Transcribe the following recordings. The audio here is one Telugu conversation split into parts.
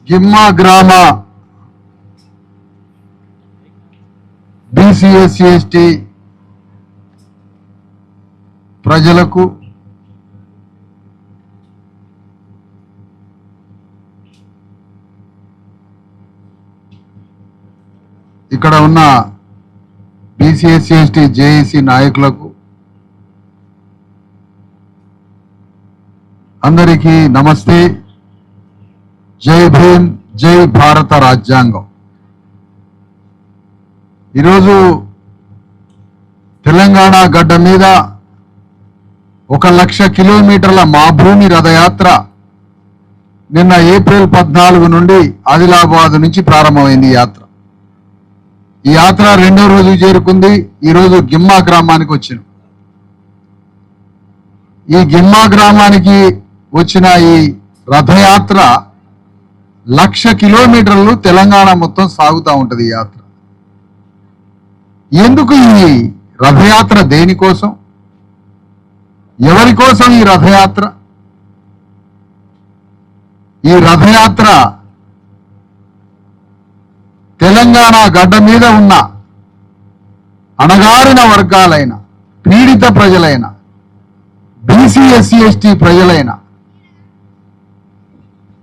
గిమ్మా గ్రామ బీసీ ఎస్సీ ఎస్టీ ప్రజలకు ఇక్కడ ఉన్న బీసీ ఎస్సీ ఎస్టీ జేఏసీ నాయకులకు అందరికీ నమస్తే. జై భీమ్, జై భారత రాజ్యాంగం. ఈరోజు తెలంగాణ గడ్డ మీద 1,00,000 కిలోమీటర్ల మా భూమి రథయాత్ర నిన్న ఏప్రిల్ 14 నుండి ఆదిలాబాద్ నుంచి ప్రారంభమైంది. ఈ యాత్ర 2వ రోజు చేరుకుంది. ఈరోజు గిమ్మా గ్రామానికి వచ్చింది. ఈ గిమ్మా గ్రామానికి వచ్చిన ఈ రథయాత్ర 1,00,000 కిలోమీటర్లు తెలంగాణ మొత్తం సాగుతూ ఉంటుంది. ఈ యాత్ర ఎందుకు? ఈ రథయాత్ర దేనికోసం, ఎవరి కోసం ఈ రథయాత్ర? ఈ రథయాత్ర తెలంగాణ గడ్డ మీద ఉన్న అణగారిన వర్గాలైన, పీడిత ప్రజలైన, బీసీ ఎస్సీ ఎస్టీ ప్రజలైన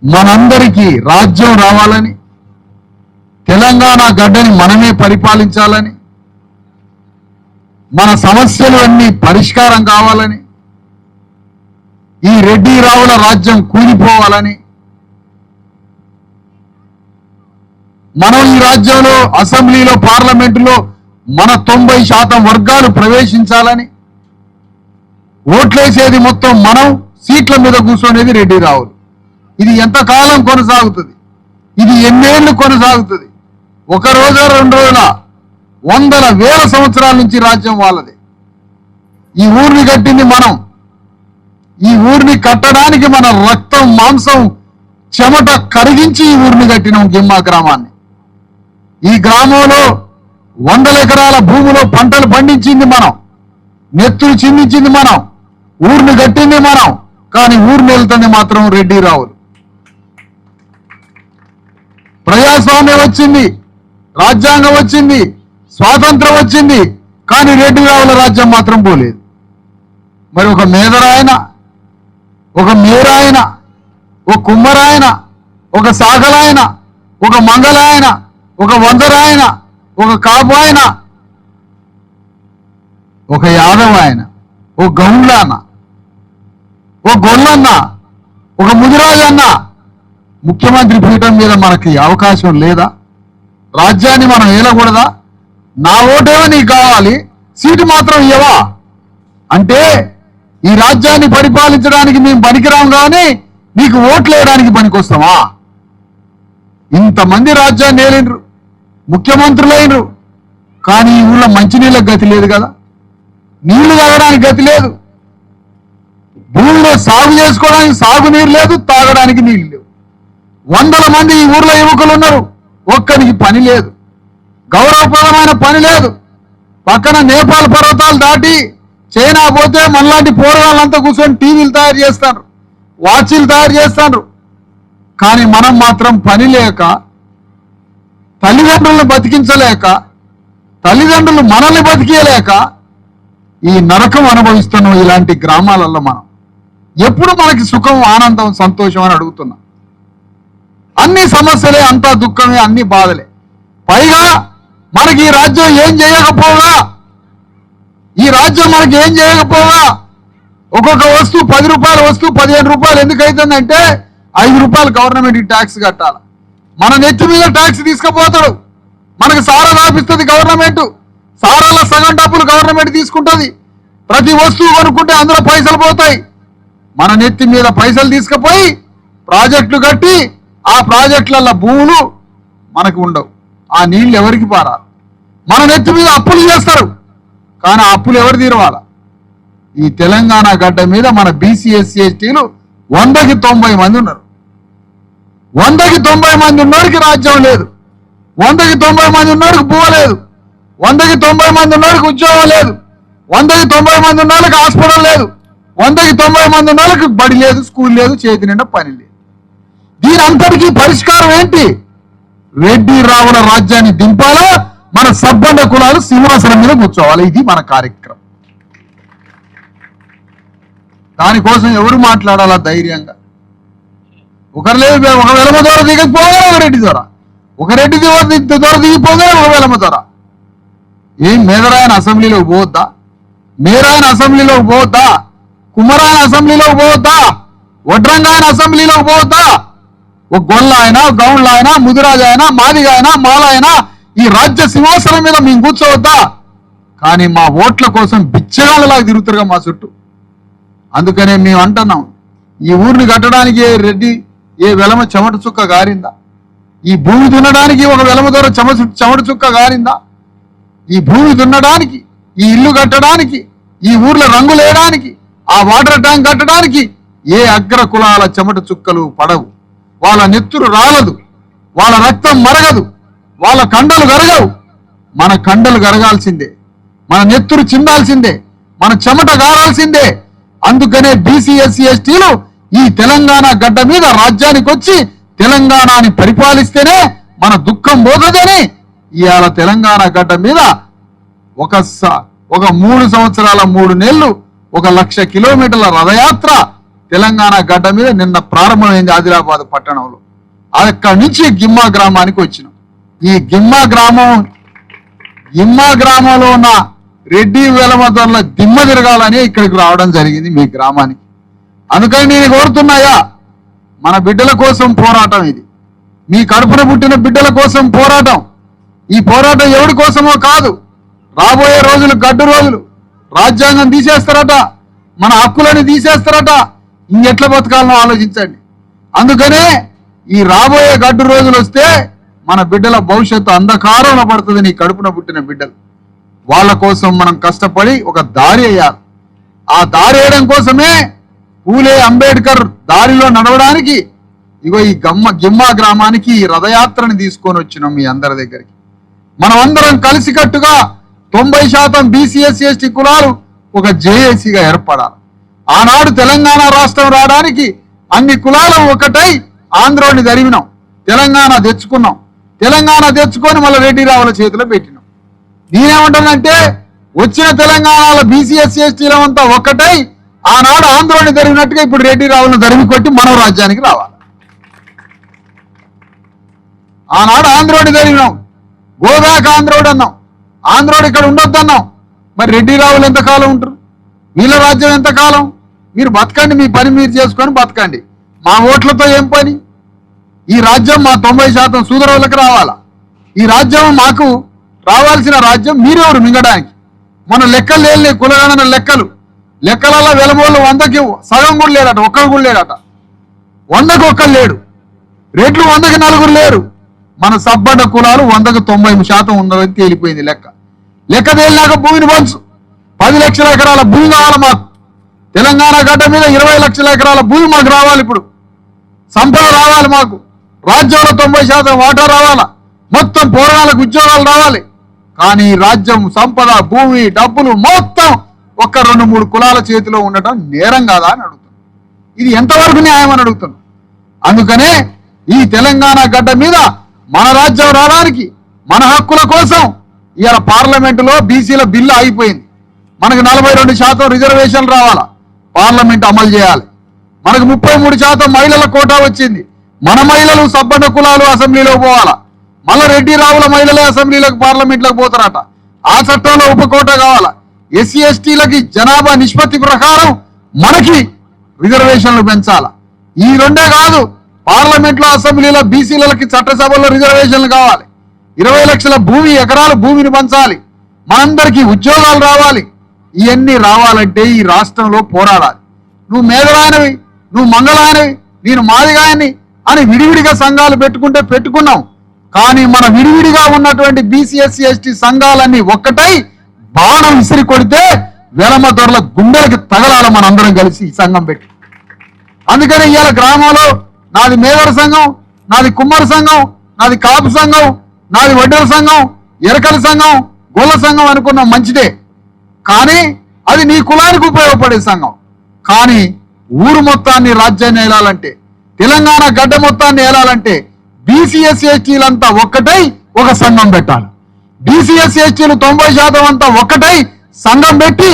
మనందరికీ రాజ్యం రావాలని, తెలంగాణ గడ్డని మనమే పరిపాలించాలని, మన సమస్యలు అన్నీ పరిష్కారం కావాలని, ఈ రెడ్డి రావుల రాజ్యం కూలిపోవాలని, మనం ఈ రాజ్యంలో అసెంబ్లీలో పార్లమెంటులో మన 90% వర్గాలు ప్రవేశించాలని, ఓట్లేసేది మొత్తం మనం, సీట్ల మీద కూర్చునేది రెడ్డి రావులు. ఇది ఎంతకాలం కొనసాగుతుంది? ఇది ఎన్నేళ్లు కొనసాగుతుంది? 1 రోజు 2 రోజుల, వందల వేల సంవత్సరాల నుంచి రాజ్యం వాళ్ళది. ఈ ఊరిని కట్టింది మనం. ఈ ఊరిని కట్టడానికి మన రక్తం, మాంసం, చెమట కరిగించి ఈ ఊరిని కట్టినాం గిమ్మా గ్రామాన్ని. ఈ గ్రామంలో 100 ఎకరాల భూమిలో పంటలు పండించింది మనం, నెత్తులు చిందించింది మనం, ఊరిని కట్టింది మనం. కానీ ఊరిని వెళ్తుంది మాత్రం రెడ్డి రావులు. ప్రజాస్వామ్యం వచ్చింది, రాజ్యాంగం వచ్చింది, స్వాతంత్రం వచ్చింది, కానీ రెడ్డి రావుల రాజ్యం మాత్రం పోలేదు. మరి ఒక మేదరాయన, ఒక మేరాయన, ఒక కుమ్మరాయన, ఒక సాగలాయన, ఒక మంగళాయన, ఒక వందరాయన, ఒక కాపాయన, ఒక యాదవ ఆయన, ఒక గౌండ్లాన, ఒక గొల్లన్న, ఒక ముదిరాజన్న ముఖ్యమంత్రి పీఠం మీద మనకి అవకాశం లేదా? రాజ్యాన్ని మనం ఏలకూడదా? నా ఓటేమో నీకు కావాలి, సీటు మాత్రం ఇవ్వవా అంటే ఈ రాజ్యాన్ని పరిపాలించడానికి మేము పనికిరాం కానీ నీకు ఓట్లు వేయడానికి పనికొస్తామా? ఇంతమంది రాజ్యాన్ని ఏలిండ్రు, ముఖ్యమంత్రులైనరు, కానీ ఈ ఊళ్ళో మంచినీళ్ళకి గతి లేదు కదా, నీళ్లు తాగడానికి గతి లేదు, భూమిలో సాగు చేసుకోవడానికి సాగునీరు లేదు, తాగడానికి నీళ్లు లేవు. 100 మంది ఈ ఊర్లో యువకులు ఉన్నారు, ఒక్కరికి పని లేదు, గౌరవప్రదమైన పని లేదు. పక్కన నేపాల్ పర్వతాలు దాటి చైనా పోతే మనలాంటి పోరగాళ్ళంతా కూర్చొని టీవీలు తయారు చేస్తారు, వాచీలు తయారు చేస్తారు. కానీ మనం మాత్రం పని లేక, తల్లిదండ్రులను బతికించలేక, తల్లిదండ్రులు మనల్ని బతికేయలేక ఈ నరకం అనుభవిస్తున్నాం. ఇలాంటి గ్రామాలలో మనం ఎప్పుడు మనకి సుఖం, ఆనందం, సంతోషం అని అడుగుతున్నాం. అన్ని సమస్యలే, అంతా దుఃఖమే, అన్ని బాధలే. పైగా మనకి ఈ రాజ్యం ఏం చేయకపోగా, ఈ రాజ్యం మనకి ఏం చేయకపోగా ఒక్కొక్క వస్తువు 10 రూపాయల వస్తువు 15 రూపాయలు ఎందుకు అవుతుందంటే 5 రూపాయలు గవర్నమెంట్ ట్యాక్స్ కట్టాలి. మన నెత్తి మీద ట్యాక్స్ తీసుకుపోతాడు. మనకు సారా రాపిస్తుంది గవర్నమెంట్, సారాల సగం డబ్బులు గవర్నమెంట్ తీసుకుంటుంది. ప్రతి వస్తువు కొనుక్కుంటే అందులో పైసలు పోతాయి. మన నెత్తి మీద పైసలు తీసుకుపోయి ప్రాజెక్టులు కట్టి ఆ ప్రాజెక్టులలో భూములు మనకు ఉండవు. ఆ నీళ్లు ఎవరికి పారాలి? మన నెత్తి మీద అప్పులు చేస్తారు, కానీ ఆ అప్పులు ఎవరు తీరవాలా? ఈ తెలంగాణ గడ్డ మీద మన బీసీ ఎస్సీ ఎస్టీలు 100కి 90 మంది ఉన్నారు. 100కి 90 మంది ఉన్నోడికి రాజ్యం లేదు, 100కి 90 మంది ఉన్నోడికి భూ లేదు, 100కి 90 మంది ఉన్నోడికి ఉద్యోగం లేదు, 100కి 90 మంది ఉన్నోళ్ళకి హాస్పిటల్ లేదు, 100కి 90 మంది ఉన్నోళ్ళకి బడి లేదు, స్కూల్ లేదు, చేతి నిండా పని లేదు. దీని అంతటికీ పరిష్కారం ఏంటి? రెడ్డి రావుల రాజ్యాన్ని దింపాలా, మన సబ్బండ కులాలు సింహాసనం మీద కూర్చోవాలి. ఇది మన కార్యక్రమం. దానికోసం ఎవరు మాట్లాడాలా ధైర్యంగా? ఒకరు లేదు, ఒక వెలమ ద్వారా దిగకపోగా ఒక రెడ్డి ద్వారా, ఒక రెడ్డి ద్వారా దిగిపోగా ఒక వెలమ ద్వారా. ఏం మేదరాయన అసెంబ్లీలోకి పోవద్దా? మేరాయన అసెంబ్లీలోకి పోవద్దా? కుమ్మరాయన అసెంబ్లీలోకి పోవద్దా? వడ్రంగాయన అసెంబ్లీలోకి పోవద్దా? ఒక గొల్ల అయినా, గౌండ్ల అయినా, ముదిరాజు అయినా, మాదిగా అయినా, మాల అయినా ఈ రాజ్య సింహాసనం మీద మేము కూర్చోవద్దా? కానీ మా ఓట్ల కోసం బిచ్చగాళ్ళలాగా తిరుగుతారుగా మా చుట్టూ. అందుకనే మేము అంటున్నాం, ఈ ఊరిని కట్టడానికి ఏ రెడ్డి ఏ వెలమ చెమట చుక్క గారిందా? ఈ భూమి దున్నడానికి ఒక వెలమ ద్వారా చెమట చుక్క గారిందా? ఈ భూమి దున్నడానికి, ఈ ఇల్లు కట్టడానికి, ఈ ఊర్లో రంగులు వేయడానికి, ఆ వాటర్ ట్యాంక్ కట్టడానికి ఏ అగ్ర కులాల చెమట చుక్కలు పడవు. వాళ్ళ నెత్తురు రాలదు, వాళ్ళ రక్తం మరగదు, వాళ్ళ కండలు గరగవు. మన కండలు గరగాల్సిందే, మన నెత్తురు చిందాల్సిందే, మన చెమట గారాల్సిందే. అందుకనే బీసీ ఎస్సీ ఎస్టీలు ఈ తెలంగాణ గడ్డ మీద రాజ్యానికి వచ్చి తెలంగాణని పరిపాలిస్తేనే మన దుఃఖం పోతుందని ఇవాళ తెలంగాణ గడ్డ మీద ఒక 3 సంవత్సరాల 3 నెలలు 1,00,000 కిలోమీటర్ల రథయాత్ర తెలంగాణ గడ్డ మీద నిన్న ప్రారంభమైంది ఆదిలాబాద్ పట్టణంలో. అక్కడి నుంచి గిమ్మా గ్రామానికి వచ్చినాం. ఈ గిమ్మా గ్రామంలో ఉన్న రెడ్డి వెలమ దొరల దిమ్మ తిరగాలని ఇక్కడికి రావడం జరిగింది మీ గ్రామానికి. అందుకని నేను కోరుతున్నాయా, మన బిడ్డల కోసం పోరాటం ఇది. మీ కడుపున పుట్టిన బిడ్డల కోసం పోరాటం. ఈ పోరాటం ఎవరి కోసమో కాదు. రాబోయే రోజులు గడ్డు రోజులు. రాజ్యాంగం తీసేస్తారట, మన హక్కులని తీసేస్తారట. ఇంకెట్లా బతకాలనో ఆలోచించండి. అందుకనే ఈ రాబోయే గడ్డు రోజులు వస్తే మన బిడ్డల భవిష్యత్తు అంధకారంలో పడుతుంది. నీ కడుపున పుట్టిన బిడ్డలు, వాళ్ళ కోసం మనం కష్టపడి ఒక దారి వేయాలి. ఆ దారి వేయడం కోసమే పూలే అంబేద్కర్ దారిలో నడవడానికి ఇగో ఈ గిమ్మా గ్రామానికి ఈ రథయాత్రని తీసుకొని వచ్చినాం మీ అందరి దగ్గరికి. మనం అందరం కలిసికట్టుగా 90% బీసీ ఎస్సీ ఎస్టీ కులాలు ఒక జేఏసీగా ఏర్పడాలి. ఆనాడు తెలంగాణ రాష్ట్రం రావడానికి అన్ని కులాలు ఒకటై ఆంధ్రోని జరిగినాం, తెలంగాణ తెచ్చుకున్నాం. తెలంగాణ తెచ్చుకొని మళ్ళీ రెడ్డి రావుల చేతిలో పెట్టినాం. నేనేమంటానంటే వచ్చిన తెలంగాణలో బీసీ ఎస్సీ ఎస్టీలంతా ఒక్కటై ఆనాడు ఆంధ్రోని జరిగినట్టుగా ఇప్పుడు రెడ్డి రావులను తరిమి కొట్టి మనం రాజ్యానికి రావాలి. ఆనాడు ఆంధ్రోని జరిగినాం, గోదాక ఆంధ్రోడు అన్నాం. ఆంధ్రోడు ఇక్కడ ఉండొద్దన్నాం. మరి రెడ్డి రావులు ఎంతకాలం ఉంటారు? వీళ్ళ రాజ్యం ఎంతకాలం? మీరు బతకండి, మీ పని మీరు చేసుకొని బతకండి. మా ఓట్లతో ఏం పని? ఈ రాజ్యం మా 90% సూదరులకు రావాలా? ఈ రాజ్యం మాకు రావాల్సిన రాజ్యం మీరెవరు మింగడానికి? మన లెక్కలు లేని కులగణన లెక్కలలో వెలమోళ్ళు 100కి సగం కూడా లేడట, ఒక్కరు కూడా లేడట. 100కు ఒక్కరు లేడు. రెడ్లు 100కి 4 లేరు. మన సబ్బడ్డ కులాలు 100కు 90% ఉన్నదని తేలిపోయింది లెక్క. లెక్క తేలినాక భూమిని పంచు. 10 లక్షల ఎకరాల భూమి కావాలి మాకు. తెలంగాణ గడ్డ మీద 20 లక్షల ఎకరాల భూమి మాకు రావాలి. ఇప్పుడు సంపద రావాలి మాకు. రాజ్యంలో 90% వాటా రావాలా. మొత్తం పోరాటాలకు ఉద్యోగాలు రావాలి. కానీ రాజ్యం, సంపద, భూమి, డబ్బులు మొత్తం ఒక్క 2-3 కులాల చేతిలో ఉండటం నేరం కాదా అని అడుగుతున్నాం. ఇది ఎంతవరకు న్యాయం అని అడుగుతున్నాం. అందుకనే ఈ తెలంగాణ గడ్డ మీద మన రాజ్యం రావడానికి, మన హక్కుల కోసం ఇవాళ పార్లమెంటులో బీసీల బిల్లు ఆగిపోయింది. మనకు 42% రిజర్వేషన్లు రావాలా, పార్లమెంట్ అమలు చేయాలి. మనకు 33% మహిళల కోటా వచ్చింది. మన మహిళలు సబ్బన్న కులాలు అసెంబ్లీలోకి పోవాలా. మళ్ళీ రెడ్డి రావుల మహిళలే అసెంబ్లీలోకి పార్లమెంట్లోకి పోతారట. ఆ చట్టంలో ఉపకోట కావాలా. ఎస్సీ ఎస్టీలకి జనాభా నిష్పత్తి ప్రకారం మనకి రిజర్వేషన్లు పెంచాలా. ఈ రెండే కాదు, పార్లమెంట్లో అసెంబ్లీలో బీసీలకి చట్టసభల్లో రిజర్వేషన్లు కావాలి. 20 లక్షల ఎకరాల భూమిని పంచాలి. మనందరికీ ఉద్యోగాలు రావాలి. ఇవన్నీ రావాలంటే ఈ రాష్ట్రంలో పోరాడాలి. నువ్వు మేఘరాయనవి, నువ్వు మంగళాయనవి, నేను మాదిగాయని అని విడివిడిగా సంఘాలు పెట్టుకున్నాం. కానీ మన విడివిడిగా ఉన్నటువంటి బీసీ ఎస్సీ ఎస్టీ సంఘాలన్నీ ఒక్కటై బాణం విసిరి కొడితే వెలమ దొరల గుండెలకి తగలాల మనందరం కలిసి ఈ సంఘం పెట్టి. అందుకని ఇవాళ గ్రామంలో నాది మేదర సంఘం, నాది కుమ్మరి సంఘం, నాది కాపు సంఘం, నాది వడ్డెల సంఘం, ఎరకల సంఘం, గొల్ల సంఘం అనుకున్నాం, మంచిదే. కానీ అది నీ కులానికి ఉపయోగపడే సంఘం. కానీ ఊరు మొత్తాన్ని రాజ్యాన్ని ఏలాలంటే, తెలంగాణ గడ్డ మొత్తాన్ని ఏలాలంటే బీసీఎస్సీ ఎస్టీలంతా ఒక్కటై ఒక సంఘం పెట్టాలి. బీసీఎస్సీ ఎస్టీలు 90% అంతా ఒక్కటై సంఘం పెట్టి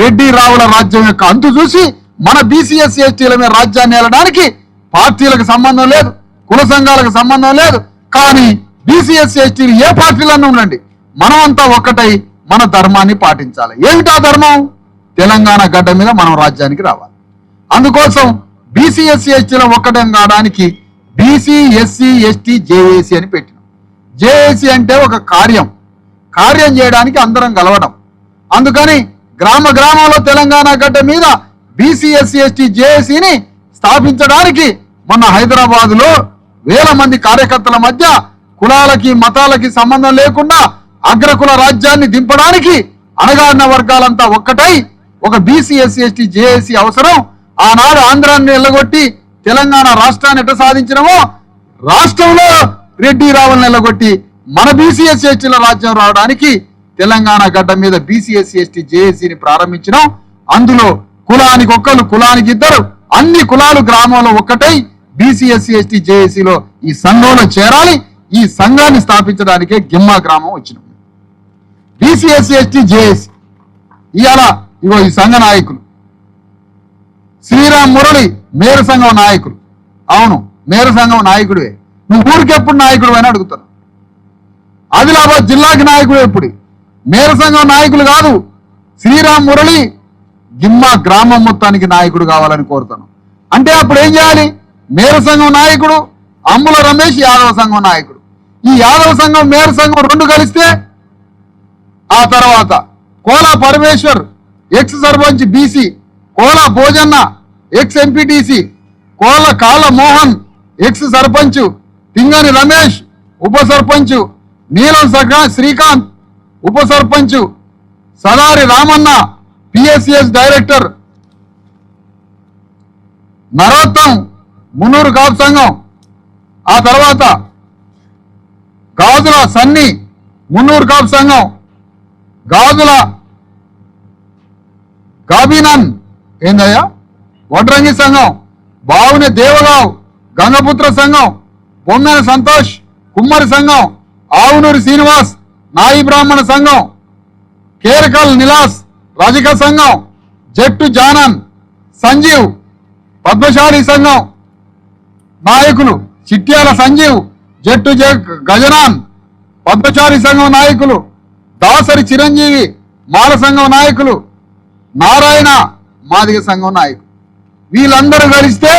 రెడ్డి రావుల రాజ్యం యొక్క అంతు చూసి మన బీసీఎస్సీ ఎస్టీల మీద రాజ్యాన్ని ఏలడానికి పార్టీలకు సంబంధం లేదు, కుల సంఘాలకు సంబంధం లేదు. కానీ బీసీఎస్సీ ఎస్టీలు ఏ పార్టీలన్నా ఉండండి, మనమంతా ఒక్కటై మన ధర్మాన్ని పాటించాలి. ఏమిటా ధర్మం? తెలంగాణ గడ్డ మీద మనం రాజ్యానికి రావాలి. అందుకోసం బీసీఎస్సీ ఎస్టీల ఒక్కటం కావడానికి బీసీఎస్సీ ఎస్టీ జేఏసీ అని పెట్టినాం. జేఏసీ అంటే ఒక కార్యం చేయడానికి అందరం కలవడం. అందుకని గ్రామంలో తెలంగాణ గడ్డ మీద బీసీఎస్సీ ఎస్టీ జేఏసీని స్థాపించడానికి మొన్న హైదరాబాదులో వేల మంది కార్యకర్తల మధ్య కులాలకి మతాలకి సంబంధం లేకుండా అగ్రకుల రాజ్యాన్ని దింపడానికి అణగారిన వర్గాలంతా ఒక్కటై ఒక బీసీఎస్సీ ఎస్టీ జేఏసీ అవసరం. ఆనాడు ఆంధ్రాన్ని ఎల్లగొట్టి తెలంగాణ రాష్ట్రాన్ని ఎట్ట సాధించినమో రాష్ట్రంలో రెడ్డి రావులను ఎల్లగొట్టి మన బీసీఎస్సీ ఎస్టీల రాజ్యం రావడానికి తెలంగాణ గడ్డ మీద బీసీఎస్సీ ఎస్టీ జేఏసీని ప్రారంభించినాం. అందులో కులానికి ఒక్కరు, కులానికి ఇద్దరు, అన్ని కులాలు గ్రామంలో ఒక్కటై బీసీఎస్సీ ఎస్టీ జేఏసీలో ఈ సంఘంలో చేరాలి. ఈ సంఘాన్ని స్థాపించడానికే గిమ్మా గ్రామం వచ్చినాం. బీసీఎస్సీ ఎస్టీ జేఏసీ ఇవాళ ఈ సంఘ నాయకులు శ్రీరామ్ మురళి మేర సంఘం నాయకులు. అవును, మేర సంఘం నాయకుడివే. నువ్వు ఊరికెప్పుడు నాయకుడు అని అడుగుతాను. ఆదిలాబాద్ జిల్లాకి నాయకుడు ఎప్పుడు? మేర సంఘం నాయకులు కాదు, శ్రీరామ్ మురళి గిమ్మా గ్రామం మొత్తానికి నాయకుడు కావాలని కోరుతాను. అంటే అప్పుడు ఏం చేయాలి? మేర సంఘం నాయకుడు అమ్ముల రమేష్ యాదవ సంఘం నాయకుడు. ఈ యాదవ సంఘం మేర సంఘం రెండు కలిస్తే ఆ తర్వాత Kola Parameshwar ex sarpanch BC, Kola Bhojanna ex MPTC, Kalla Mohan ex sarpanch, Thingani Ramesh ఉప సర్పంచ్, నీలం శ్రీకాంత్ ఉప సర్పంచ్, సదారి రామన్న పిఎస్సిఎస్ డైరెక్టర్, నరోత్తం మున్నూరు కాపు సంఘం, ఆ తర్వాత గాజుల సన్ని మున్నూరు కాపు సంఘం, గాజుల గాబినన్ ఏందయ్యా వడ్రంగి సంఘం, బావుని దేవగావ్ గంగపుత్ర సంఘం, బొమ్మెన సంతోష్ కుమ్మరి సంఘం, ఆవునూరి శ్రీనివాస్ నాయి బ్రాహ్మణ సంఘం, కేరకల్ నిలాస్ రజక సంఘం, జట్టు జానన్ సంజీవ్ పద్మశాలి సంఘం నాయకులు, చిట్యాల సంజీవ్ జట్టు గజనాన్ పద్మశాలి సంఘం నాయకులు, దాసరి చిరంజీవి మాల సంఘం నాయకులు, నారాయణ మాదిగ సంఘం నాయకులు. వీళ్ళందరూ కలిస్తే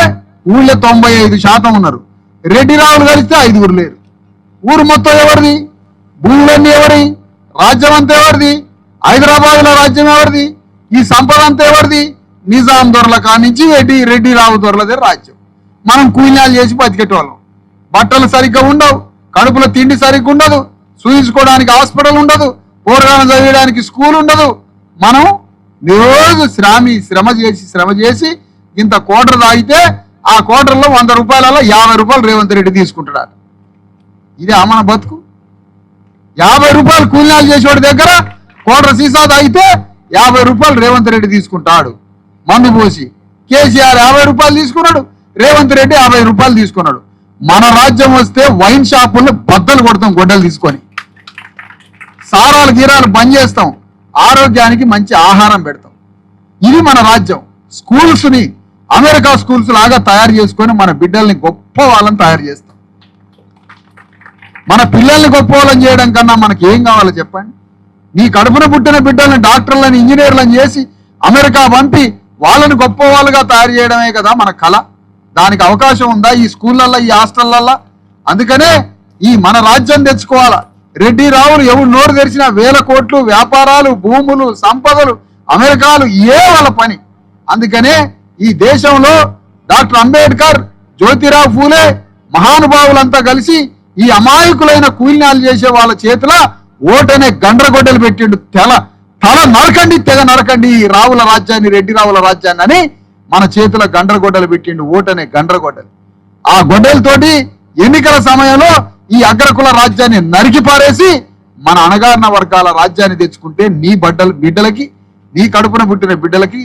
ఊళ్ళో 95% ఉన్నారు. రెడ్డి రావులు కలిస్తే 5 లేరు. ఊరు మొత్తం ఎవరిది? భూములన్నీ ఎవరి? రాజ్యం అంతా ఎవరిది? హైదరాబాద్లో రాజ్యం ఎవరిది? ఈ సంపద అంతా ఎవరిది? నిజాం దొరల కానించి రెడ్డి రావు దొరలదే రాజ్యం. మనం కూలినాలు చేసి బతికేటోళ్ళం. బట్టలు సరిగ్గా ఉండవు, కడుపులో తిండి సరిగ్గా ఉండదు, చూయించుకోవడానికి హాస్పిటల్ ఉండదు, పోరగాలను చదివడానికి స్కూల్ ఉండదు. మనం రోజు శ్రమ చేసి ఇంత కోటర్ తాగితే ఆ కోటర్లో 100 రూపాయలలో 50 రూపాయలు రేవంత్ రెడ్డి తీసుకుంటాడు. ఇదే మన బతుకు. 50 రూపాయలు కూలినాలు చేసేవాడి దగ్గర కోటర్ సీసా తాగితే 50 రూపాయలు రేవంత్ రెడ్డి తీసుకుంటాడు మందు పోసి. కేసీఆర్ 50 రూపాయలు తీసుకున్నాడు, రేవంత్ రెడ్డి 50 రూపాయలు తీసుకున్నాడు. మన రాజ్యం వస్తే వైన్ షాపుల్లో బద్దలు కొడతాం గొడ్డలు తీసుకొని, సారాలు గీరాలు బంద్ చేస్తాం, ఆరోగ్యానికి మంచి ఆహారం పెడతాం. ఇది మన రాజ్యం. స్కూల్స్ని అమెరికా స్కూల్స్ లాగా తయారు చేసుకొని మన బిడ్డల్ని గొప్ప వాళ్ళని తయారు చేస్తాం. మన పిల్లల్ని గొప్ప వాళ్ళని చేయడం కన్నా మనకి ఏం కావాలో చెప్పండి? నీ కడుపున పుట్టిన బిడ్డల్ని డాక్టర్లని ఇంజనీర్లను చేసి అమెరికా పంపి వాళ్ళని గొప్ప వాళ్ళుగా తయారు చేయడమే కదా మన కళ. దానికి అవకాశం ఉందా ఈ స్కూళ్ళల్లో, ఈ హాస్టళ్ళల్లో? అందుకనే ఈ మన రాజ్యం తెచ్చుకోవాలా. రెడ్డి రావులు ఎవరు నోరు తెరిచిన 1000 కోట్లు వ్యాపారాలు, భూములు, సంపదలు, అమెరికాలు ఏ వాళ్ళ పని. అందుకనే ఈ దేశంలో డాక్టర్ అంబేద్కర్, జ్యోతిరావు ఫూలే మహానుభావులంతా కలిసి ఈ అమాయకులైన కూలినాలు చేసే వాళ్ళ చేతిలో ఓటనే గండ్రగొడ్డలు పెట్టిండు. తల నరకండి, తెగ నరకండి ఈ రావుల రాజ్యాన్ని, రెడ్డి రావుల రాజ్యాన్ని అని మన చేతిలో గండ్రగొడ్డలు పెట్టిండు. ఓటనే గండ్రగొడ్డలు. ఆ గొడ్డలతోటి ఎన్నికల సమయంలో ఈ అగ్రకుల రాజ్యాన్ని నరికి పారేసి మన అణగారిన వర్గాల రాజ్యాన్ని తెచ్చుకుంటే నీ బిడ్డలకి, నీ కడుపున పుట్టిన బిడ్డలకి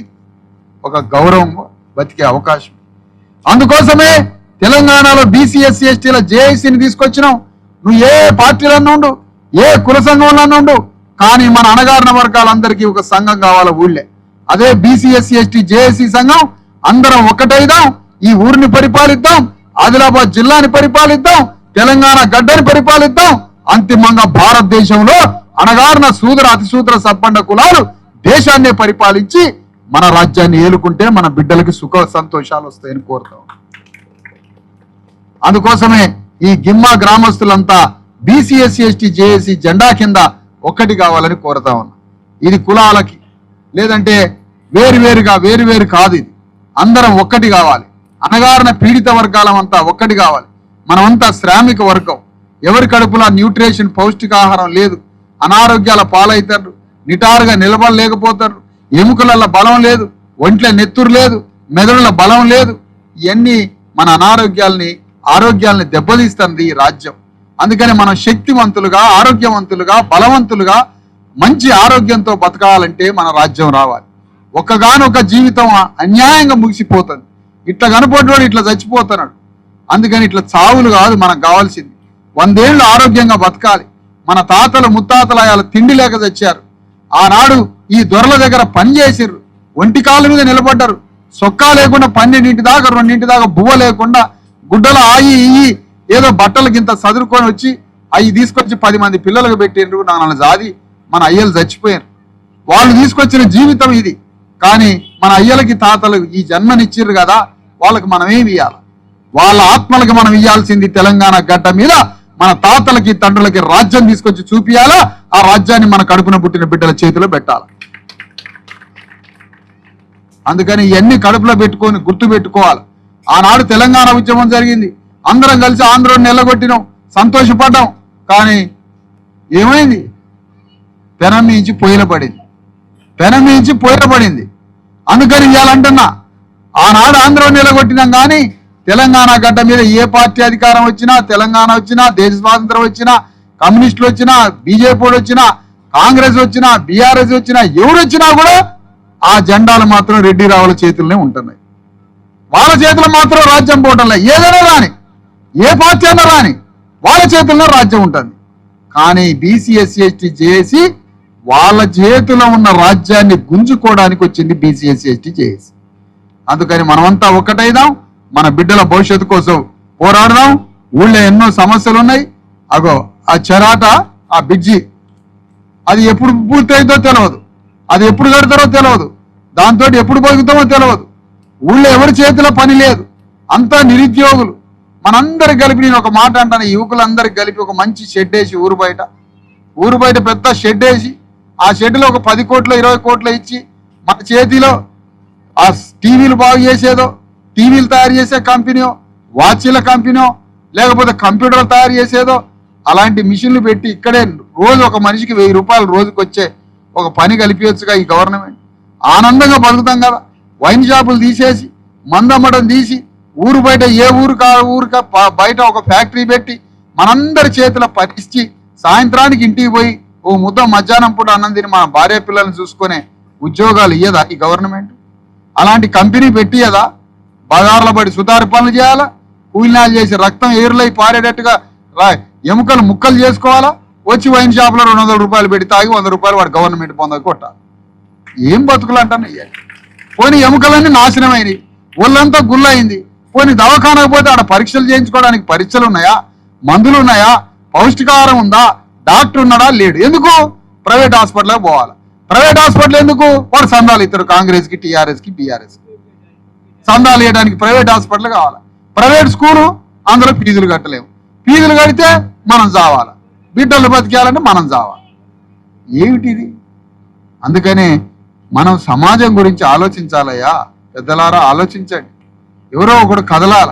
ఒక గౌరవం బతికే అవకాశం. అందుకోసమే తెలంగాణలో బీసీ ఎస్సీ ఎస్టీల జేఏసీని తీసుకొచ్చినావు. నువ్వు ఏ పార్టీలన్నా ఉండు, ఏ కుల సంఘంలో ఉండు, కానీ మన అణగారిన వర్గాలందరికీ ఒక సంఘం కావాలి ఊళ్ళే. అదే బీసీ ఎస్సీ ఎస్టీ జేఏసీ సంఘం. అందరం ఒక్కటైదాం, ఈ ఊరిని పరిపాలిద్దాం, ఆదిలాబాద్ జిల్లాని పరిపాలిద్దాం, తెలంగాణ గడ్డని పరిపాలిద్దాం. అంతిమంగా భారతదేశంలో అణగారిన శూద్ర అతిశూద్ర సబ్బండ కులాలు దేశాన్నే పరిపాలించి మన రాజ్యాన్ని ఏలుకుంటే మన బిడ్డలకి సుఖ సంతోషాలు వస్తాయని కోరుతాం. అందుకోసమే ఈ గిమ్మా గ్రామస్తులంతా బీసీ ఎస్సీ ఎస్టీ జేఏసీ జెండా కింద ఒక్కటి కావాలని కోరుతా ఉన్నా. ఇది కులాలకి లేదంటే వేరు కాదు, ఇది అందరం ఒక్కటి కావాలి. అణగారిన పీడిత వర్గాలమంతా ఒక్కటి కావాలి. మనమంతా శ్రామిక వర్గం. ఎవరి కడుపులో న్యూట్రిషన్ పౌష్టికాహారం లేదు, అనారోగ్యాల పాలవుతారు, నిటారుగా నిలబడలేకపోతారు, ఎముకల బలం లేదు, ఒంట్ల నెత్తురు లేదు, మెదడుల బలం లేదు. ఇవన్నీ మన ఆరోగ్యాలని దెబ్బతీస్తుంది ఈ రాజ్యం. అందుకని మనం శక్తివంతులుగా, ఆరోగ్యవంతులుగా, బలవంతులుగా, మంచి ఆరోగ్యంతో బతకాలంటే మన రాజ్యం రావాలి. ఒక్కగానొక్క జీవితం అన్యాయంగా ముగిసిపోతుంది. ఇట్లా కనపడ్డాడు ఇట్లా చచ్చిపోతున్నాడు. అందుకని ఇట్లా చావులు కాదు మనకు కావాల్సింది. 100 ఏళ్ళు ఆరోగ్యంగా బతకాలి. మన తాతలు ముత్తాతలు అయాల తిండి లేక చచ్చారు. ఆనాడు ఈ దొరల దగ్గర పని చేసిర్రు, ఒంటి కాళ్ళ మీద నిలబడ్డారు. సొక్కా లేకుండా 12 దాకా 2 దాకా బువ్వ లేకుండా గుడ్డలు ఆయి ఏదో బట్టలకి ఇంత చదువుకొని వచ్చి అవి తీసుకొచ్చి 10 మంది పిల్లలకు పెట్టిండ్రు. నాన్న జాది మన అయ్యలు చచ్చిపోయారు. వాళ్ళు తీసుకొచ్చిన జీవితం ఇది. కానీ మన అయ్యలకి తాతలు ఈ జన్మనిచ్చిర్రు కదా, వాళ్ళకి మనం ఏమి ఇవ్వాలి? వాళ్ళ ఆత్మలకి మనం ఇవ్వాల్సింది తెలంగాణ గడ్డ మీద మన తాతలకి తండ్రులకి రాజ్యం తీసుకొచ్చి చూపియాలా. ఆ రాజ్యాన్ని మన కడుపున పుట్టిన బిడ్డల చేతిలో పెట్టాలి. అందుకని ఇవన్నీ కడుపులో పెట్టుకొని గుర్తు పెట్టుకోవాలి. ఆనాడు తెలంగాణ ఉద్యమం జరిగింది, అందరం కలిసి ఆంధ్రోని నిలగొట్టినాం, సంతోషపడ్డాం. కానీ ఏమైంది? పెనం మించి పొయ్యిల పడింది. అందుకని ఇవ్వాలంటున్నా, ఆనాడు ఆంధ్రోని నిలగొట్టినాం. కానీ తెలంగాణ గడ్డ మీద ఏ పార్టీ అధికారం వచ్చినా, తెలంగాణ వచ్చినా, దేశ స్వాతంత్రం వచ్చినా, కమ్యూనిస్టులు వచ్చినా, బీజేపీ వచ్చినా, కాంగ్రెస్ వచ్చినా, బీఆర్ఎస్ వచ్చినా, ఎవరు వచ్చినా కూడా ఆ జెండాలు మాత్రం రెడ్డి రావుల చేతుల్లోనే ఉంటున్నాయి. వాళ్ళ చేతుల్లో మాత్రం రాజ్యం పోవటంలే. ఏదైనా రాని, ఏ పార్టీ అయినా రాని, వాళ్ళ చేతుల్లో రాజ్యం ఉంటుంది. కానీ బీసీ ఎస్సీ ఎస్టీ జేఏసీ వాళ్ళ చేతిలో ఉన్న రాజ్యాన్ని గుంజుకోవడానికి వచ్చింది బీసీ ఎస్సీ ఎస్టీ జేఏసీ. అందుకని మనమంతా ఒక్కటైదాం, మన బిడ్డల భవిష్యత్తు కోసం పోరాడదాం. ఊళ్ళో ఎన్నో సమస్యలు ఉన్నాయి. అగో ఆ చెరాట, ఆ బ్రిడ్జి, అది ఎప్పుడు పూర్తయిందో తెలియదు, అది ఎప్పుడు కడతారో తెలియదు, దాంతో ఎప్పుడు బతుకుతామో తెలియదు. ఊళ్ళో ఎవరి చేతిలో పని లేదు, అంతా నిరుద్యోగులు. మనందరికి కలిపి నేను ఒక మాట అంటాను, యువకులందరికి కలిపి ఒక మంచి షెడ్ వేసి ఊరు బయట పెద్ద షెడ్ వేసి, ఆ షెడ్లో ఒక 10 కోట్లు 20 కోట్లు ఇచ్చి మన చేతిలో ఆ టీవీలు బాగు చేసేదో, టీవీలు తయారు చేసే కంపెనీయో, వాచీల కంపెనీయో, లేకపోతే కంప్యూటర్లు తయారు చేసేదో అలాంటి మిషన్లు పెట్టి ఇక్కడే రోజు ఒక మనిషికి 1000 రూపాయలు రోజుకి వచ్చే ఒక పని కలిపించగా ఈ గవర్నమెంట్. ఆనందంగా బతుకుతాం కదా. వైన్ షాపులు తీసేసి, మందమ్మడం తీసి, ఊరు బయట ఏ ఊరు బయట ఒక ఫ్యాక్టరీ పెట్టి మనందరి చేతుల పరిచి సాయంత్రానికి ఇంటికి పోయి ఓ ముద్ద మధ్యాహ్నం పూట అన్నం తిని మన భార్య పిల్లల్ని చూసుకునే ఉద్యోగాలు ఇయ్యదా ఈ గవర్నమెంట్? అలాంటి కంపెనీ పెట్టియదా? బజార్ల పడి సుతారు పనులు చేయాలా, కూలినాలు చేసి రక్తం ఏరులై పారేటట్టుగా ఎముకలు ముక్కలు చేసుకోవాలా? వచ్చి వైన్ షాప్లో 200 రూపాయలు పెట్టి తాగి 100 రూపాయలు వాడు గవర్నమెంట్ పొందకు కొట్టాలి. ఏం బతుకులు అంటాను. పోనీ ఎముకలన్నీ నాశనమైనవి, ఒళ్ళంతా గుల్లయింది. పోనీ దవాఖానకు పోతే ఆడ పరీక్షలు చేయించుకోవడానికి పరీక్షలు ఉన్నాయా, మందులు ఉన్నాయా, పౌష్టికాహారం ఉందా, డాక్టర్ ఉన్నాడా, లేడు. ఎందుకు? ప్రైవేట్ హాస్పిటల్కి పోవాలి. ప్రైవేట్ హాస్పిటల్ ఎందుకు? వాడు సందాలు ఇస్తారు, కాంగ్రెస్కి, టీఆర్ఎస్కి, బీఆర్ఎస్కి సందాలు వేయడానికి ప్రైవేట్ హాస్పిటల్ కావాలి. ప్రైవేట్ స్కూలు, అందులో ఫీజులు కట్టలేము. ఫీజులు కడితే మనం చావాలి, బిడ్డలు బతికేయాలంటే మనం చావాలి. ఏమిటిది? అందుకనే మనం సమాజం గురించి ఆలోచించాలయ్యా. పెద్దలారా ఆలోచించండి. ఎవరో ఒకడు కదలాల,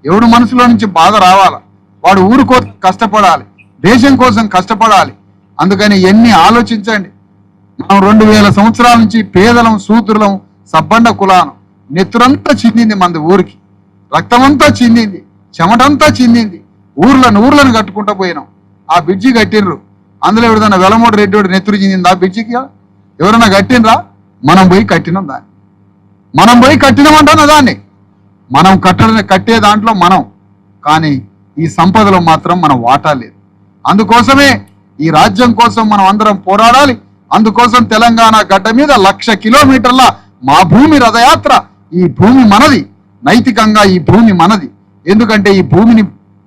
ఎవడు మనసులో నుంచి బాధ రావాల, వాడు ఊరు కోసం కష్టపడాలి, దేశం కోసం కష్టపడాలి. అందుకని ఎన్ని ఆలోచించండి. మనం 2000 సంవత్సరాల నుంచి పేదలం, సూత్రులం, సబ్బండ కులానం. నెత్తురంతా చిందింది మంది ఊరికి, రక్తమంతా చిందింది, చెమటంతా చిందింది. ఊర్లను కట్టుకుంటూ పోయినాం. ఆ బ్రిడ్జి కట్టిండ్రు, అందులో ఎవరిదన్నా వెలమోడు రెడ్డి నెత్తురు చిందింది ఆ బ్రిడ్జికి? ఎవరన్నా కట్టినరా? మనం పోయి కట్టినాం దాన్ని, మనం పోయి కట్టినామంటున్నా దాన్ని. మనం కట్టే దాంట్లో మనం, కానీ ఈ సంపదలో మాత్రం మనం వాటా లేదు. అందుకోసమే ఈ రాజ్యం కోసం మనం అందరం పోరాడాలి. అందుకోసం తెలంగాణ గడ్డ మీద 1,00,000 కిలోమీటర్ల మా భూమి రథయాత్ర. ఈ భూమి మనది, నైతికంగా ఈ భూమి మనది. ఎందుకంటే ఈ భూమిని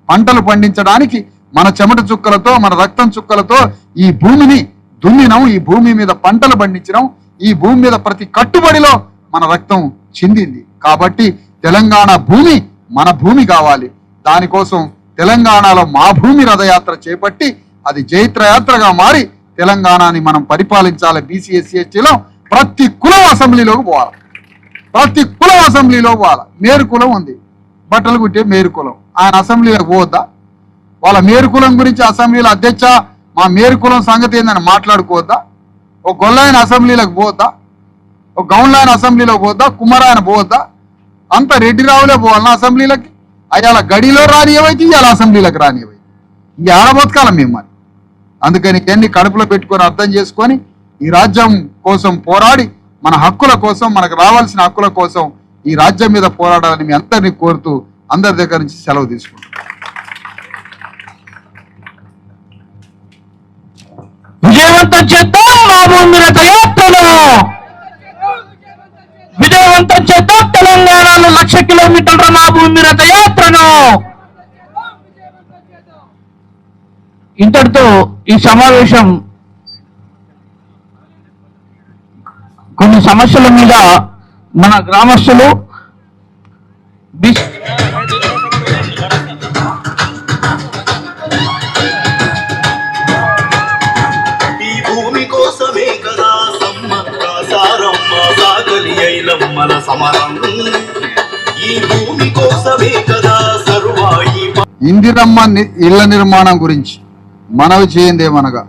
పంటలు పండించడానికి మన చెమట చుక్కలతో, మన రక్తం చుక్కలతో ఈ భూమిని దున్నినాం, ఈ భూమి మీద పంటలు పండించినాం, ఈ భూమి మీద ప్రతి కట్టుబడిలో మన రక్తం చిందింది. కాబట్టి తెలంగాణ భూమి మన భూమి కావాలి. దానికోసం తెలంగాణలో మా భూమి రథయాత్ర చేపట్టి అది జైత్రయాత్రగా మారి తెలంగాణని మనం పరిపాలించాలి. బీసీ ఎస్సీ ఎస్టీలో ప్రతి కులం అసెంబ్లీలోకి పోవాలి, ప్రతి కులం అసెంబ్లీలోకి పోవాలి. మేరు కులం ఉంది, బట్టలు కుట్టే మేరు కులం, ఆయన అసెంబ్లీలోకి పోవద్దా? వాళ్ళ మేరు కులం గురించి అసెంబ్లీలో అధ్యక్ష మా మేరు కులం సంగతి ఏందని మాట్లాడుకోవద్దా? ఒక గొల్లాయన అసెంబ్లీలోకి పోవద్దా? ఒక గౌన్లాయన అసెంబ్లీలోకి పోవద్దా? కుమ్మరాయన పోవద్దా? అంత రెడ్డి రావులే పోవాలన్నా అసెంబ్లీలకి? అయ్యాల గడిలో రానియవైతే ఇవాళ అసెంబ్లీలకు రానియవైతే ఇంక ఆడబతకాల మేము మరి. అందుకని ఎన్ని కడుపులో పెట్టుకొని అర్థం చేసుకొని ఈ రాజ్యం కోసం పోరాడి మన హక్కుల కోసం, మనకు రావాల్సిన హక్కుల కోసం ఈ రాజ్యం మీద పోరాడాలని మీ అందరినీ కోరుతూ అందరి దగ్గర నుంచి సెలవు తీసుకుంటాం. విజయవంతం చేద్దాం మా భూమి రథయాత్రను, విజయవంతం చేద్దాం తెలంగాణలో 1,00,000 కిలోమీటర్ల మా భూమి రథయాత్రను. ఇంతటితో ఈ సమావేశం కొన్ని సమస్యల మీద మన గ్రామస్తులు ఇందిరమ్మ ఇళ్ల నిర్మాణం గురించి మనవి చేయందేమనగా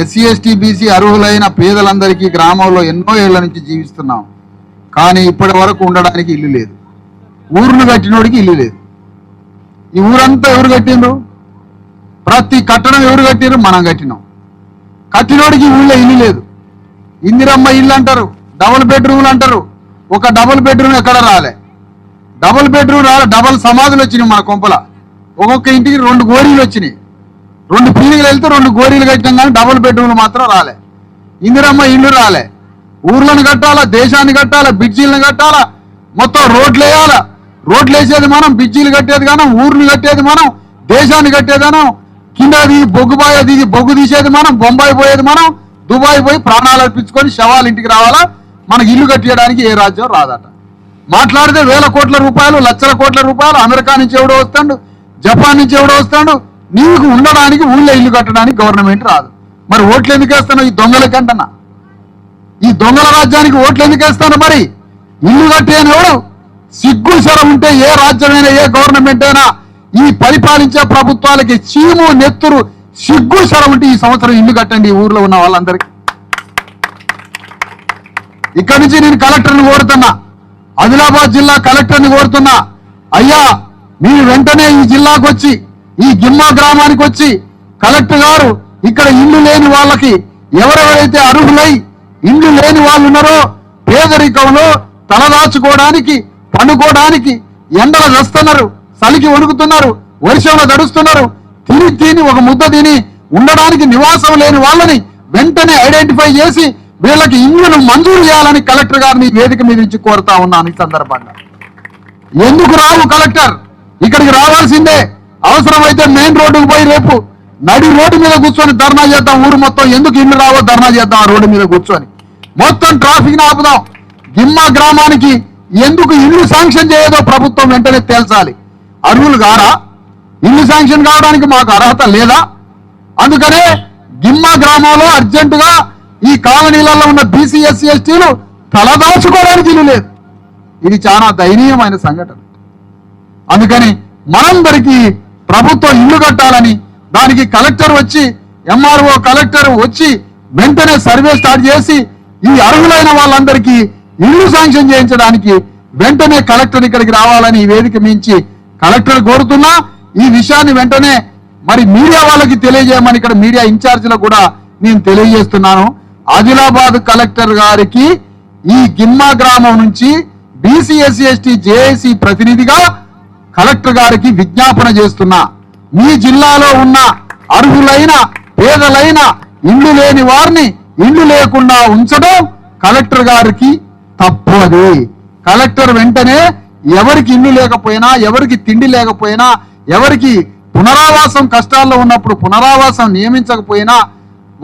ఎస్సీ ఎస్టీ బీసీ అర్హులైన పేదలందరికీ గ్రామంలో ఎన్నో ఏళ్ల నుంచి జీవిస్తున్నాం, కానీ ఇప్పటి వరకు ఉండడానికి ఇల్లు లేదు. ఊర్లు కట్టినోడికి ఇల్లు లేదు. ఈ ఊరంతా ఎవరు కట్టిండ్రు? ప్రతి కట్టడం ఎవరు కట్టిండ్రు? మనం కట్టినాం. కట్టినోడికి ఊళ్ళో ఇల్లు లేదు. ఇందిరమ్మ ఇల్లు అంటారు, డబుల్ బెడ్రూమ్లు అంటారు. ఒక డబుల్ బెడ్రూమ్ ఎక్కడ రాలే, డబుల్ బెడ్రూమ్ రాలే. డబుల్ సమాధులు వచ్చినాయి మన కొంపల. ఒక్కొక్క ఇంటికి 2 గోరీలు వచ్చినాయి. 2 పీలికలు వెళ్తే 2 గోరీలు కట్టినాం, కానీ డబుల్ బెడ్రూమ్లు మాత్రం రాలే. ఇందిరమ్మ ఇల్లు రాలే. ఊర్లను కట్టాలా, దేశాన్ని కట్టాలా, బ్రిడ్జీలను కట్టాలా, మొత్తం రోడ్లు వేయాలా. రోడ్లు వేసేది మనం, బ్రిడ్జీలు కట్టేది మనం, ఊర్లు కట్టేది మనం, దేశాన్ని కట్టేది మనం, కింద దిగి బొగ్గుబాయ దిగి బొగ్గు తీసేది మనం, బొంబాయి పోయేది మనం, దుబాయ్ పోయి ప్రాణాలు అర్పించుకొని శవాలు ఇంటికి రావాలా. మనకి ఇల్లు కట్టేయడానికి ఏ రాజ్యం రాదట. మాట్లాడితే 1,000 కోట్ల రూపాయలు, లక్షల కోట్ల రూపాయలు అమెరికా నుంచి ఎవడో వస్తాడు, జపాన్ నుంచి ఎవడో వస్తాడు. నీకు ఉండడానికి ఊళ్ళో ఇల్లు కట్టడానికి గవర్నమెంట్ రాదు. మరి ఓట్లు ఎందుకు వేస్తాను ఈ దొంగలకంటన్నా? ఈ దొంగల రాజ్యానికి ఓట్లు ఎందుకు వేస్తాను? మరి ఇల్లు కట్టేని ఎవడు? సిగ్గు శరం ఉంటే ఏ రాజ్యమైనా, ఏ గవర్నమెంట్ అయినా, ఈ పరిపాలించే ప్రభుత్వాలకి చీము నెత్తురు సిగ్గు శరం ఉంటే ఈ సంవత్సరం ఇల్లు కట్టండి ఈ ఊర్లో ఉన్న వాళ్ళందరికీ. ఇక్కడి నుంచి నేను కలెక్టర్ని కోరుతున్నా, ఆదిలాబాద్ జిల్లా కలెక్టర్ని కోరుతున్నా, అయ్యా మీరు వెంటనే ఈ జిల్లాకు వచ్చి, ఈ గిమ్మా గ్రామానికి వచ్చి, కలెక్టర్ గారు ఇక్కడ ఇల్లు లేని వాళ్ళకి, ఎవరెవరైతే అర్హులై ఇల్లు లేని వాళ్ళు ఉన్నారో, పేదరికంలో తలదాచుకోవడానికి, పండుకోవడానికి ఎండలు వస్తున్నారు, చలికి వణుకుతున్నారు, వర్షంలో దడుస్తున్నారు, తిని ఒక ముద్ద తిని ఉండడానికి నివాసం లేని వాళ్ళని వెంటనే ఐడెంటిఫై చేసి వీళ్ళకి ఇల్లును మంజూరు చేయాలని కలెక్టర్ గారిని వేదిక మీద నుంచి కోరుతా ఉన్నాను. ఈ సందర్భంగా ఎందుకు రావు కలెక్టర్? ఇక్కడికి రావాల్సిందే. అవసరమైతే మెయిన్ రోడ్డుకు పోయి రేపు నడి రోడ్డు మీద కూర్చొని ధర్నా చేద్దాం. ఊరు మొత్తం ఎందుకు ఇల్లు రావో ధర్నా చేద్దాం. ఆ రోడ్డు మీద కూర్చొని మొత్తం ట్రాఫిక్ ని ఆపుదాం. గిమ్మా గ్రామానికి ఎందుకు ఇల్లు శాంక్షన్ చేయదో ప్రభుత్వం వెంటనే తేల్చాలి. అర్హులు గారా? ఇల్లు శాంక్షన్ కావడానికి మాకు అర్హత లేదా? అందుకనే గిమ్మా గ్రామంలో అర్జెంటుగా ఈ కాలనీలలో ఉన్న బీసీ ఎస్సీ ఎస్టీలు తలదాచుకోవడానికి ఇల్లు లేదు. ఇది చాలా దయనీయమైన సంఘటన. అందుకని మనందరికీ ప్రభుత్వం ఇల్లు కట్టాలని, దానికి కలెక్టర్ వచ్చి, ఎంఆర్ఓ కలెక్టర్ వచ్చి వెంటనే సర్వే స్టార్ట్ చేసి ఈ అర్హులైన వాళ్ళందరికీ ఇల్లు శాంక్షన్ చేయించడానికి వెంటనే కలెక్టర్ ఇక్కడికి రావాలని ఈ వేదిక మించి కలెక్టర్ కోరుతున్నా. ఈ విషయాన్ని వెంటనే మరి మీడియా వాళ్ళకి తెలియజేయమని ఇక్కడ మీడియా ఇన్ఛార్జీలకు కూడా నేను తెలియజేస్తున్నాను. ఆదిలాబాద్ కలెక్టర్ గారికి ఈ గిమ్మా గ్రామం నుంచి బీసీ ఎస్సీ ఎస్టీ జేఏసీ ప్రతినిధిగా కలెక్టర్ గారికి విజ్ఞాపన చేస్తున్నా. మీ జిల్లాలో ఉన్న అర్హులైన పేదలైన ఇల్లు లేని వారిని ఇల్లు లేకుండా ఉంచడం కలెక్టర్ గారికి తప్పు. అది కలెక్టర్ వెంటనే ఎవరికి ఇల్లు లేకపోయినా, ఎవరికి తిండి లేకపోయినా, ఎవరికి పునరావాసం కష్టాల్లో ఉన్నప్పుడు పునరావాసం నియమించకపోయినా,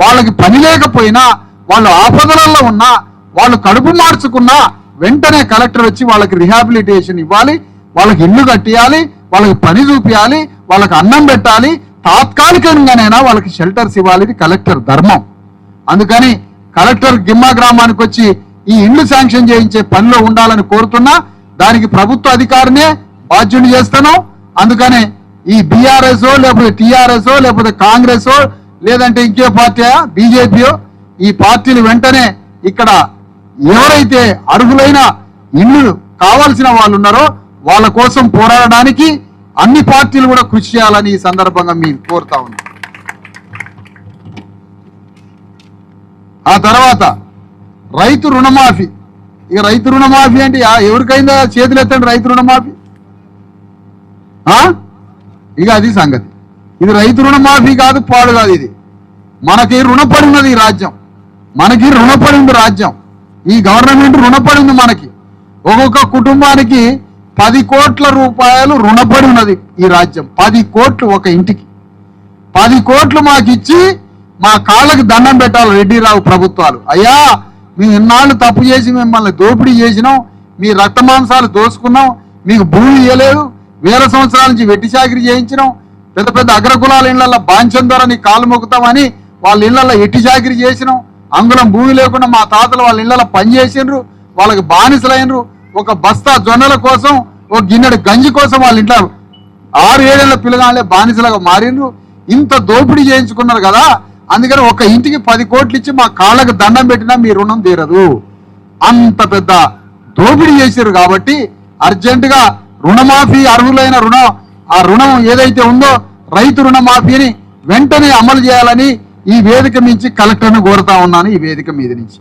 వాళ్ళకి పని లేకపోయినా, వాళ్ళు ఆపదలలో ఉన్నా, వాళ్ళు కడుపు మార్చుకున్నా వెంటనే కలెక్టర్ వచ్చి వాళ్ళకి రిహాబిలిటేషన్ ఇవ్వాలి, వాళ్ళకి ఇల్లు కట్టియాలి, వాళ్ళకి పని చూపించాలి, వాళ్ళకి అన్నం పెట్టాలి, తాత్కాలికంగానైనా వాళ్ళకి షెల్టర్స్ ఇవ్వాలి. ఇది కలెక్టర్ ధర్మం. అందుకని కలెక్టర్ గిమ్మా గ్రామానికి వచ్చి ఈ ఇల్లు శాంక్షన్ చేయించే పనిలో ఉండాలని కోరుతున్నా. దానికి ప్రభుత్వ అధికారినే బాధ్యుని చేస్తున్నాం. అందుకనే ఈ బీఆర్ఎస్ఓ లేకపోతే టీఆర్ఎస్ఓ లేకపోతే కాంగ్రెసో లేదంటే ఇంకే పార్టీ బీజేపీయో ఈ పార్టీలు వెంటనే ఇక్కడ ఎవరైతే అర్హులైన ఇల్లు కావాల్సిన వాళ్ళు ఉన్నారో వాళ్ళ కోసం పోరాడడానికి అన్ని పార్టీలు కూడా కృషి చేయాలని ఈ సందర్భంగా మేము కోరుతా ఉన్నాం. ఆ తర్వాత రైతు రుణమాఫీ. ఇక రైతు రుణమాఫీ అంటే ఎవరికైందా చేతులు ఎత్తండి రైతు రుణమాఫీ. ఇక అది సంగతి. ఇది రైతు రుణమాఫీ కాదు, పాడు కాదు. ఇది మనకి రుణపడి ఉన్నది ఈ రాజ్యం, మనకి రుణపడి ఉంది రాజ్యం. ఈ గవర్నమెంట్ రుణపడి ఉంది మనకి. ఒక్కొక్క కుటుంబానికి 10 కోట్ల రూపాయలు రుణపడి ఉన్నది ఈ రాజ్యం. 10 కోట్లు ఒక ఇంటికి. 10 కోట్లు మాకు ఇచ్చి మా కాళ్ళకి దండం పెట్టాలి రెడ్డిరావు ప్రభుత్వాలు. అయ్యా మేము ఇన్నాళ్ళు తప్పు చేసి మిమ్మల్ని దోపిడీ చేసినాం, మీ రక్త మాంసాలు దోసుకున్నాం, మీకు భూమి ఇవ్వలేదు, వేల సంవత్సరాల నుంచి వెట్టి చాకిరీ చేయించినాం, పెద్ద పెద్ద అగ్రకులాల ఇళ్లలో బాంఛం ద్వారా నీ కాళ్ళు మొక్కుతామని వాళ్ళ ఇళ్లలో ఎట్టి చాకిరీ చేసినాం, అంగుళం భూమి లేకుండా మా తాతలు వాళ్ళ ఇళ్లలో పని చేసిండ్రు, వాళ్ళకి బానిసలైనరు, ఒక బస్తా జొన్నల కోసం ఒక గిన్నెడు గంజి కోసం వాళ్ళ ఇంట్లో 6-7 ఏళ్ల పిల్లగాళ్ళే బానిసలుగా మారిండ్రు. ఇంత దోపిడీ చేయించుకున్నారు కదా, అందుకని ఒక ఇంటికి 10 కోట్లు ఇచ్చి మా కాళ్ళకు దండం పెట్టినా మీ రుణం తీరదు. అంత పెద్ద దోపిడీ చేశారు. కాబట్టి అర్జెంటుగా రుణమాఫీ అర్హులైన ఆ రుణం ఏదైతే ఉందో రైతు రుణమాఫీని వెంటనే అమలు చేయాలని ఈ వేదిక నుంచి కలెక్టర్ను కోరుతా ఉన్నాను. ఈ వేదిక మీద నుంచి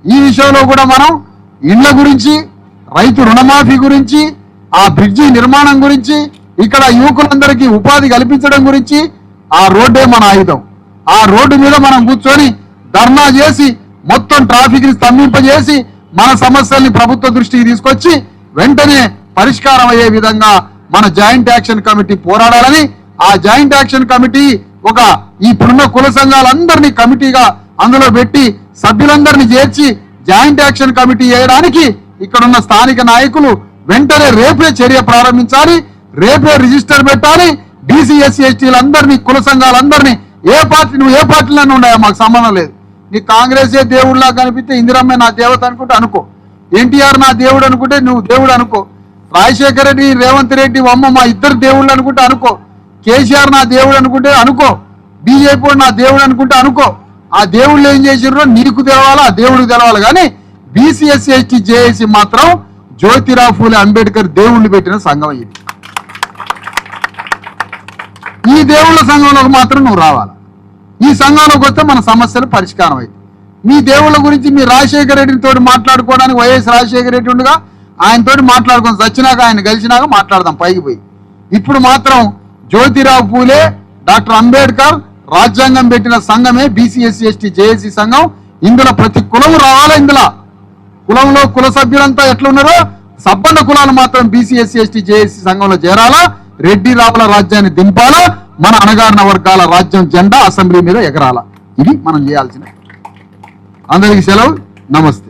ఈ విషయంలో కూడా మనం ఇళ్ల గురించి, రైతు రుణమాఫీ గురించి, ఆ బ్రిడ్జి నిర్మాణం గురించి, ఇక్కడ యువకులందరికీ ఉపాధి కల్పించడం గురించి ఆ రోడ్డే మన ఆయుధం. ఆ రోడ్డు మీద మనం కూర్చొని ధర్నా చేసి మొత్తం ట్రాఫిక్ ని స్తంభింపజేసి మన సమస్యల్ని ప్రభుత్వ దృష్టికి తీసుకొచ్చి వెంటనే పరిష్కారం అయ్యే విధంగా మన జాయింట్ యాక్షన్ కమిటీ పోరాడాలని, ఆ జాయింట్ యాక్షన్ కమిటీ ఇప్పుడున్న కుల సంఘాలందరినీ కమిటీగా అందులో పెట్టి సభ్యులందరినీ చేర్చి జాయింట్ యాక్షన్ కమిటీ చేయడానికి ఇక్కడున్న స్థానిక నాయకులు వెంటనే రేపే చర్య ప్రారంభించాలి, రేపే రిజిస్టర్ పెట్టాలి. బీసీ ఎస్సీ ఎస్టీలందరినీ కుల సంఘాలందరినీ నువ్వు ఏ పార్టీలోనే ఉన్నాయో మాకు సంబంధం లేదు. నీ కాంగ్రెసే దేవుడిలా కనిపిస్తే ఇందిరమ్మే నా దేవత అనుకుంటే అనుకో, ఎన్టీఆర్ నా దేవుడు అనుకుంటే నువ్వు దేవుడు అనుకో, రాజశేఖర రెడ్డి రేవంత్ రెడ్డి అమ్మ మా ఇద్దరు దేవుళ్ళు అనుకుంటే అనుకో, కేసీఆర్ నా దేవుడు అనుకుంటే అనుకో, బీజేపీ నా దేవుడు అనుకుంటే అనుకో. ఆ దేవుళ్ళు ఏం చేసిర్రో నీకు తెలవాలా, ఆ దేవుడికి తెలవాలి. కానీ బీసీ ఎస్సీ ఎస్టీ జేఏసీ మాత్రం జ్యోతిరావు ఫూలే అంబేద్కర్ దేవుళ్ళు పెట్టిన సంఘం ఇది. ఈ దేవుళ్ళ సంఘంలోకి మాత్రం నువ్వు రావాలి. ఈ సంఘంలోకి వస్తే మన సమస్యలు పరిష్కారం అవుతాయి. మీ దేవుళ్ళ గురించి మీ రాజశేఖర రెడ్డితో మాట్లాడుకోవడానికి వైఎస్ రాజశేఖర రెడ్డి ఉండగా ఆయనతో మాట్లాడుకొని చచ్చినాక ఆయన కలిసినాక మాట్లాడదాం పైకి పోయి. ఇప్పుడు మాత్రం జ్యోతిరావు పూలే, డాక్టర్ అంబేద్కర్ రాజ్యాంగం పెట్టిన సంఘమే బీసీ ఎస్సీ ఎస్టీ జేఏసీ సంఘం. ఇందులో ప్రతి కులం రావాలా. ఇందులో కులంలో కుల సభ్యులంతా ఎట్లున్నారో సబ్బండ కులాలు మాత్రం బీసీ ఎస్సీ ఎస్టీ జేఏసీ సంఘంలో చేరాలా. రెడ్డి రావుల రాజ్యాన్ని దింపాలా, మన అణగారిన వర్గాల రాజ్యం జెండా అసెంబ్లీ మీద ఎగరాలా. ఇది మనం చేయాల్సిన. అందరికీ సెలవు. నమస్తే.